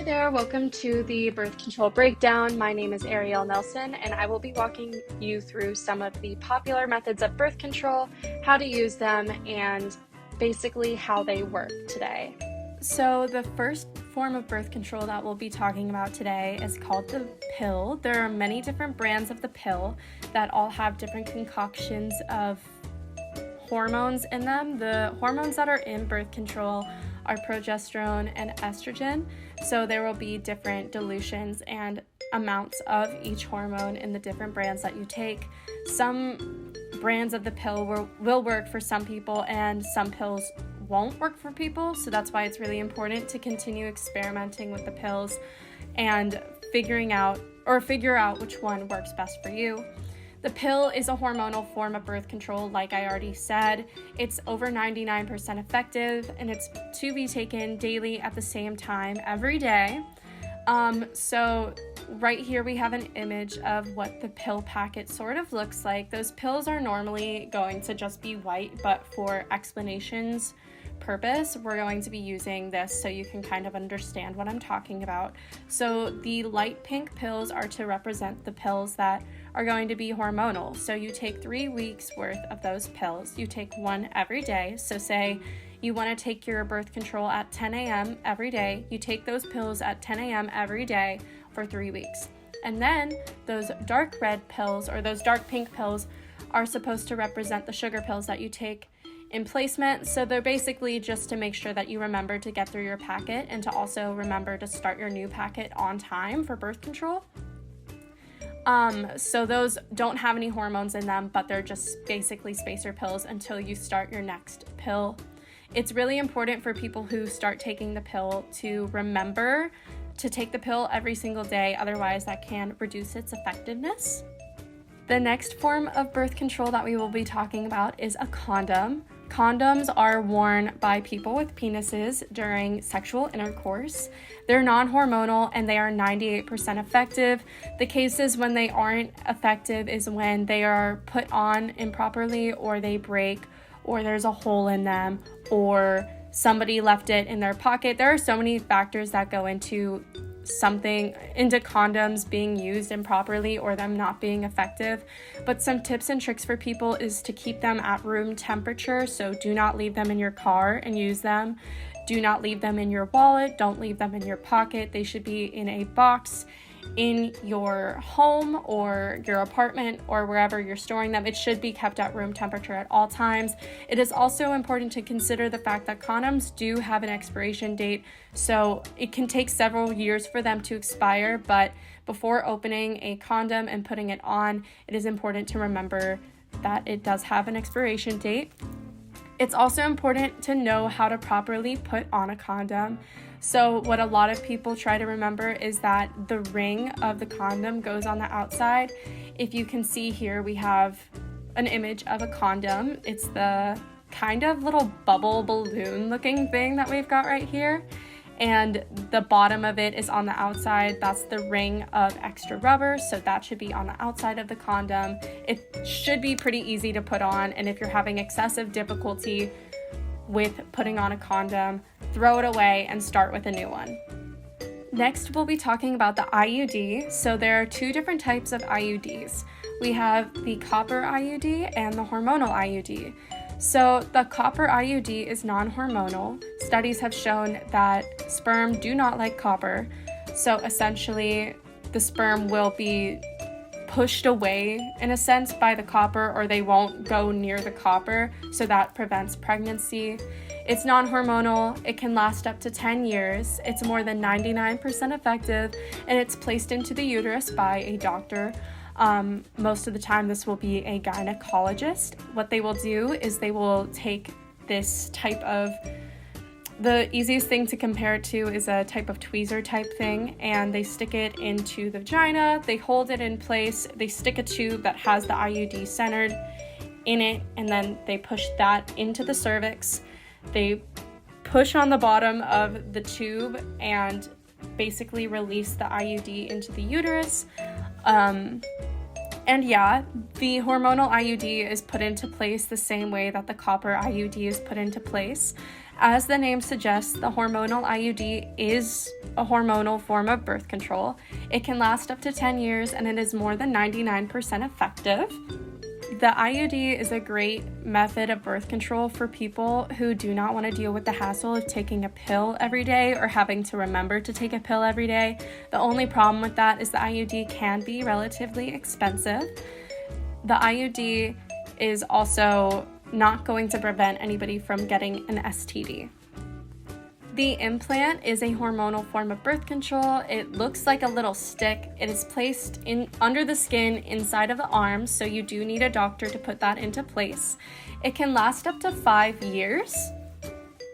Hi there, welcome to the birth control breakdown. My name is Arielle Nelson, and I will be walking you through some of the popular methods of birth control, how to use them, and basically how they work today. So the first form of birth control that we'll be talking about today is called the pill. There are many different brands of the pill that all have different concoctions of hormones in them. The hormones that are in birth control are progesterone and estrogen, so there will be different dilutions and amounts of each hormone in the different brands that you take. Some brands of the pill will work for some people and some pills won't work for people, so that's why it's really important to continue experimenting with the pills and figure out which one works best for you. The pill is a hormonal form of birth control, like I already said. It's over 99% effective, and it's to be taken daily at the same time every day. So right here we have an image of what the pill packet sort of looks like. Those pills are normally going to just be white, but for explanations purpose, we're going to be using this so you can kind of understand what I'm talking about. So the light pink pills are to represent the pills that are going to be hormonal. So you take 3 weeks worth of those pills. You take one every day. So say you want to take your birth control at 10 a.m. every day. You take those pills at 10 a.m. every day for 3 weeks. And then those dark red pills or those dark pink pills are supposed to represent the sugar pills that you take in placement. So they're basically just to make sure that you remember to get through your packet and to also remember to start your new packet on time for birth control. So those don't have any hormones in them, but they're just basically spacer pills until you start your next pill. It's really important for people who start taking the pill to remember to take the pill every single day, otherwise that can reduce its effectiveness. The next form of birth control that we will be talking about is a condom. Condoms are worn by people with penises during sexual intercourse. They're non-hormonal and they are 98% effective. The cases when they aren't effective is when they are put on improperly, or they break, or there's a hole in them, or somebody left it in their pocket. There are so many factors that go into condoms being used improperly or them not being effective. But some tips and tricks for people is to keep them at room temperature. So do not leave them in your car and use them. Do not leave them in your wallet. Don't leave them in your pocket. They should be in a box in your home or your apartment or wherever you're storing them. It should be kept at room temperature at all times. It is also important to consider the fact that condoms do have an expiration date, so it can take several years for them to expire, but before opening a condom and putting it on, it is important to remember that it does have an expiration date. It's also important to know how to properly put on a condom. So what a lot of people try to remember is that the ring of the condom goes on the outside. If you can see here, we have an image of a condom. It's the kind of little bubble balloon looking thing that we've got right here. And the bottom of it is on the outside. That's the ring of extra rubber, so that should be on the outside of the condom. It should be pretty easy to put on, and if you're having excessive difficulty with putting on a condom, throw it away and start with a new one. Next, we'll be talking about the IUD. So there are 2 different types of IUDs. We have the copper IUD and the hormonal IUD. So the copper IUD is non-hormonal. Studies have shown that sperm do not like copper. So essentially, the sperm will be pushed away in a sense by the copper, or they won't go near the copper, so that prevents pregnancy. It's non-hormonal. It can last up to 10 years. It's more than 99% effective, and it's placed into the uterus by a doctor. Most of the time this will be a gynecologist. What they will do is they will take this type of, the easiest thing to compare it to is a type of tweezer type thing, and they stick it into the vagina, they hold it in place, they stick a tube that has the IUD centered in it, and then they push that into the cervix. They push on the bottom of the tube and basically release the IUD into the uterus. And yeah, the hormonal IUD is put into place the same way that the copper IUD is put into place. As the name suggests, the hormonal IUD is a hormonal form of birth control. It can last up to 10 years and it is more than 99% effective. The IUD is a great method of birth control for people who do not want to deal with the hassle of taking a pill every day or having to remember to take a pill every day. The only problem with that is the IUD can be relatively expensive. The IUD is also not going to prevent anybody from getting an STD. The implant is a hormonal form of birth control. It looks like a little stick. It is placed under the skin inside of the arm, so you do need a doctor to put that into place. It can last up to 5 years.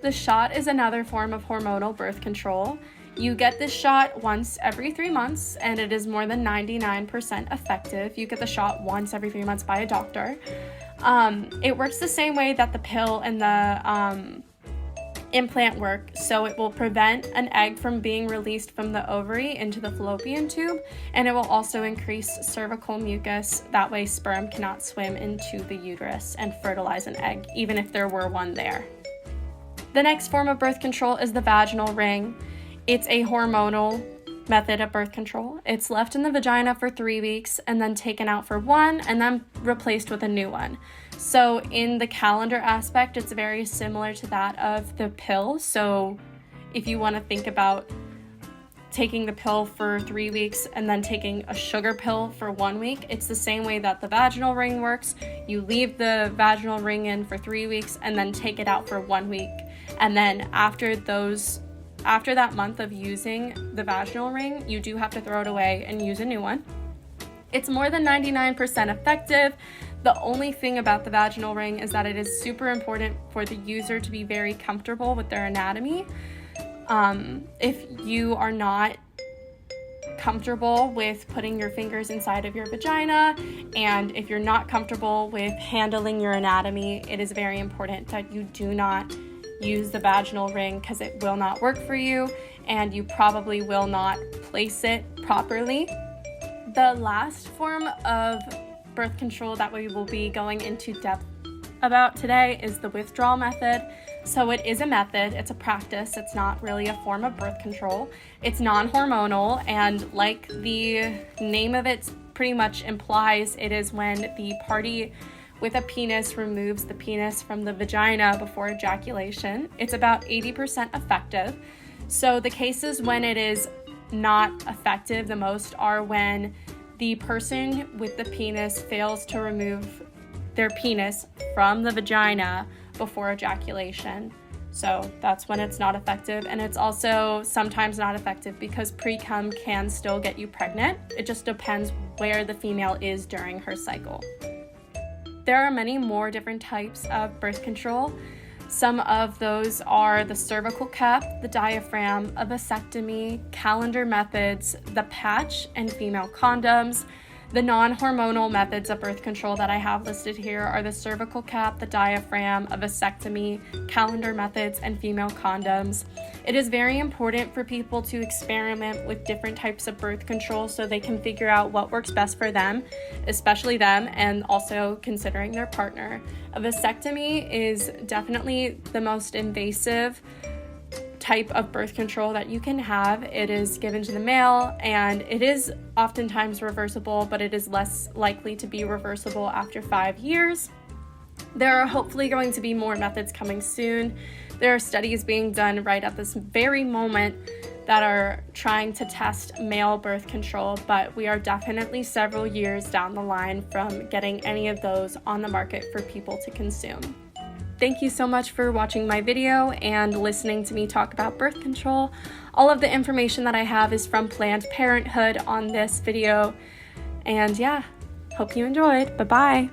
The shot is another form of hormonal birth control. You get this shot once every 3 months, and it is more than 99% effective. You get the shot once every 3 months by a doctor. It works the same way that the pill and the implant work, so it will prevent an egg from being released from the ovary into the fallopian tube, and it will also increase cervical mucus. That way sperm cannot swim into the uterus and fertilize an egg, even if there were one there. The next form of birth control is the vaginal ring. It's a hormonal method of birth control. It's left in the vagina for 3 weeks and then taken out for 1 and then replaced with a new one. So in the calendar aspect, it's very similar to that of the pill. So if you want to think about taking the pill for 3 weeks and then taking a sugar pill for 1 week, it's the same way that the vaginal ring works. You leave the vaginal ring in for 3 weeks and then take it out for 1 week. And then after that month of using the vaginal ring, you do have to throw it away and use a new one. It's more than 99% effective. The only thing about the vaginal ring is that it is super important for the user to be very comfortable with their anatomy. If you are not comfortable with putting your fingers inside of your vagina, and if you're not comfortable with handling your anatomy, it is very important that you do not use the vaginal ring, because it will not work for you and you probably will not place it properly. The last form of birth control that we will be going into depth about today is the withdrawal method. So it is a method, it's a practice, it's not really a form of birth control. It's non-hormonal, and like the name of it pretty much implies, it is when the party with a penis removes the penis from the vagina before ejaculation. It's about 80% effective. So the cases when it is not effective the most are when the person with the penis fails to remove their penis from the vagina before ejaculation. So that's when it's not effective. And it's also sometimes not effective because pre-cum can still get you pregnant. It just depends where the female is during her cycle. There are many more different types of birth control. Some of those are the cervical cap, the diaphragm, a vasectomy, calendar methods, the patch, and female condoms. The non-hormonal methods of birth control that I have listed here are the cervical cap, the diaphragm, a vasectomy, calendar methods, and female condoms. It is very important for people to experiment with different types of birth control so they can figure out what works best for them, especially them, and also considering their partner. A vasectomy is definitely the most invasive type of birth control that you can have. It is given to the male and it is oftentimes reversible, but it is less likely to be reversible after 5 years. There are hopefully going to be more methods coming soon. There are studies being done right at this very moment that are trying to test male birth control, but we are definitely several years down the line from getting any of those on the market for people to consume. Thank you so much for watching my video and listening to me talk about birth control. All of the information that I have is from Planned Parenthood on this video. And yeah, hope you enjoyed. Bye-bye.